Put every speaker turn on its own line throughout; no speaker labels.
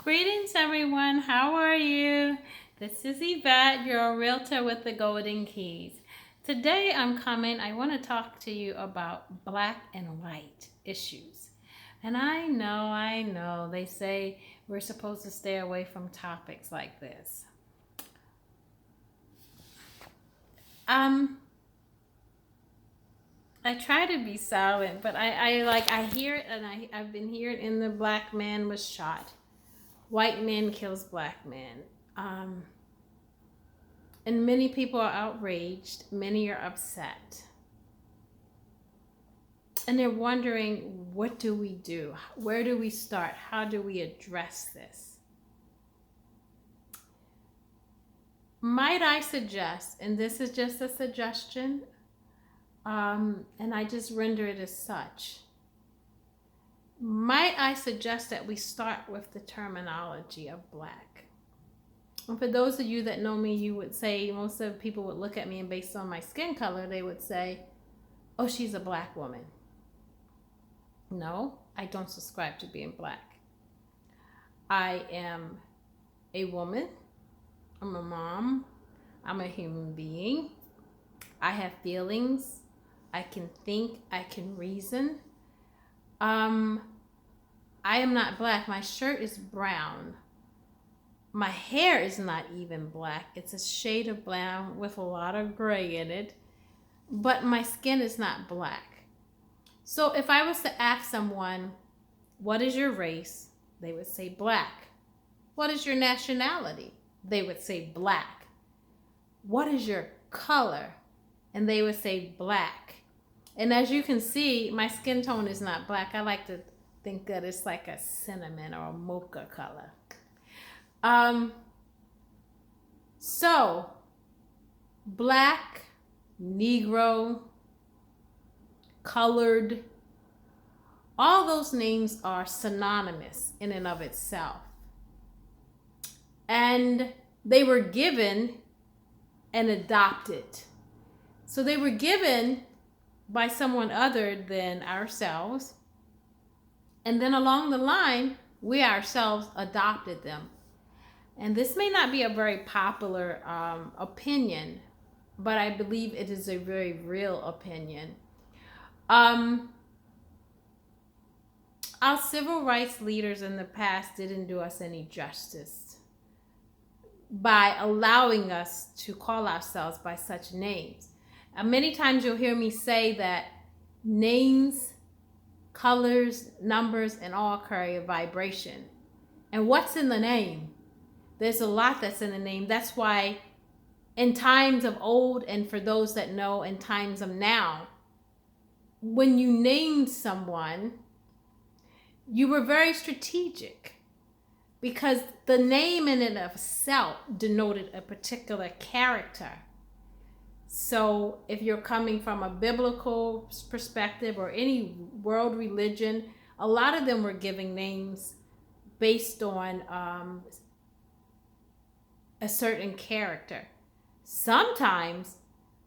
Greetings, everyone. How are you? This is Yvette, your realtor with the Golden Keys. Today I want to talk to you about black and white issues. And I know, they say we're supposed to stay away from topics like this. I try to be silent, but I hear it, and I've been hearing in the black man was shot. White man kills black man. And many people are outraged. Many are upset. And they're wondering, what do we do? Where do we start? How do we address this? Might I suggest, and this is just a suggestion, and I just render it as such. Might I suggest that we start with the terminology of black? And for those of you that know me, you would say, most of the people would look at me, and based on my skin color, they would say, oh, she's a black woman. No, I don't subscribe to being black. I am a woman. I'm a mom. I'm a human being. I have feelings. I can think. I can reason. I am not black. My shirt is brown. My hair is not even black. It's a shade of brown with a lot of gray in it. But my skin is not black. So if I was to ask someone, what is your race? They would say black. What is your nationality? They would say black. What is your color? And they would say black. And as you can see, my skin tone is not black. I like to think that it's like a cinnamon or a mocha color. So black, Negro, colored, all those names are synonymous in and of itself. And they were given and adopted. So they were given by someone other than ourselves. And then along the line, we ourselves adopted them. And this may not be a very popular opinion, but I believe it is a very real opinion. Our civil rights leaders in the past didn't do us any justice by allowing us to call ourselves by such names. Many times you'll hear me say that names, colors, numbers, and all carry a vibration. And what's in the name? There's a lot that's in the name. That's why in times of old, and for those that know, in times of now, when you named someone, you were very strategic, because the name in and of itself denoted a particular character. So if you're coming from a biblical perspective or any world religion, a lot of them were giving names based on a certain character. Sometimes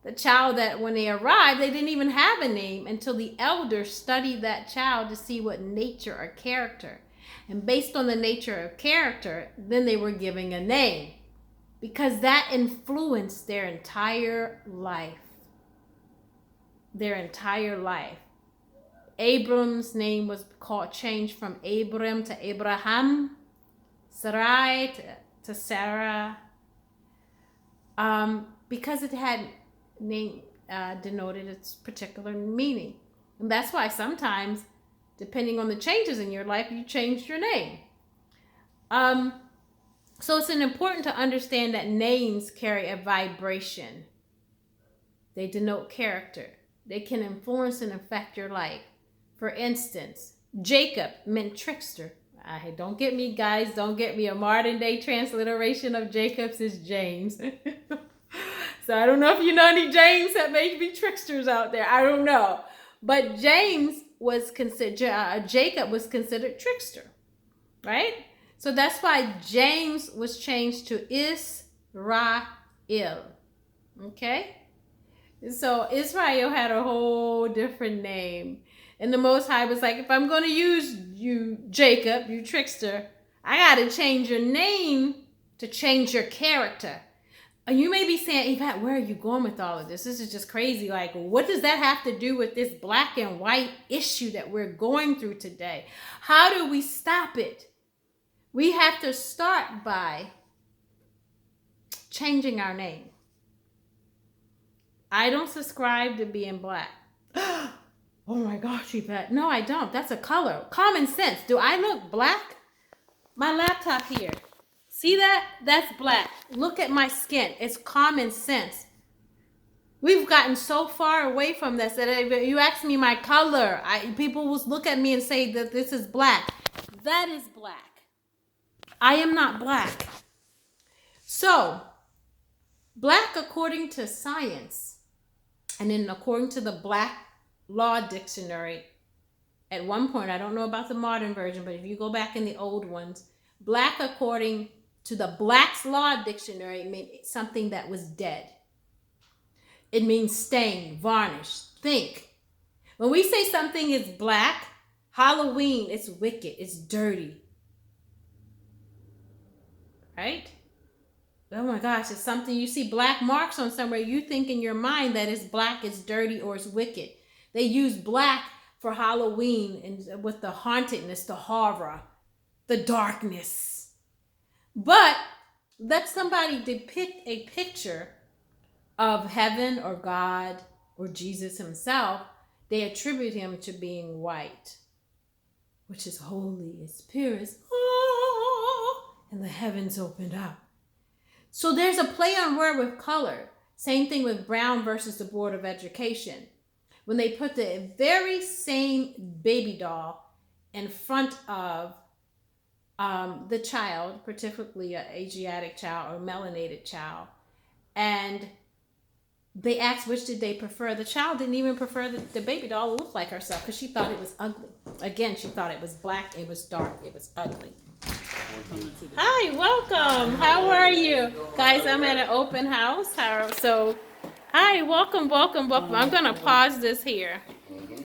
the child that when they arrived, they didn't even have a name until the elders studied that child to see what nature or character. And based on the nature of character, then they were giving a name, because that influenced their entire life. Their entire life. Abram's name was changed from Abram to Abraham, Sarai to Sarah, because it had name denoted its particular meaning. And that's why sometimes, depending on the changes in your life, you changed your name. So it's important to understand that names carry a vibration. They denote character. They can influence and affect your life. For instance, Jacob meant trickster. Don't get me, guys. Don't get me. A modern day transliteration of Jacob's is James. So I don't know if you know any James that may be tricksters out there. I don't know. But Jacob was considered trickster, right? So that's why James was changed to Israel. Okay? So Israel had a whole different name. And the Most High was like, if I'm going to use you, Jacob, you trickster, I got to change your name to change your character. And you may be saying, Yvette, where are you going with all of this? This is just crazy. Like, what does that have to do with this black and white issue that we're going through today? How do we stop it? We have to start by changing our name. I don't subscribe to being black. Oh my gosh, Yvette. No, I don't. That's a color. Common sense. Do I look black? My laptop here. See that? That's black. Look at my skin. It's common sense. We've gotten so far away from this that if you ask me my color, people will look at me and say that this is black. That is black. I am not black. So, black according to science, and then according to the Black Law Dictionary, at one point, I don't know about the modern version, but if you go back in the old ones, black according to the Black's Law Dictionary meant something that was dead. It means stained, varnished. Think. When we say something is black, Halloween, it's wicked, it's dirty. Right? Oh my gosh, it's something you see black marks on somewhere, you think in your mind that it's black, it's dirty, or it's wicked. They use black for Halloween and with the hauntedness, the horror, the darkness. But let somebody depict a picture of heaven or God or Jesus himself, they attribute him to being white, which is holy, it's pure, it's and the heavens opened up. So there's a play on word with color. Same thing with Brown versus the Board of Education. When they put the very same baby doll in front of the child, particularly an Asiatic child or melanated child, and they asked which did they prefer. The child didn't even prefer the baby doll to look like herself because she thought it was ugly. Again, she thought it was black, it was dark, it was ugly. Hi, welcome. How are you? Guys, I'm at an open house. Hi, welcome. I'm going to pause this here.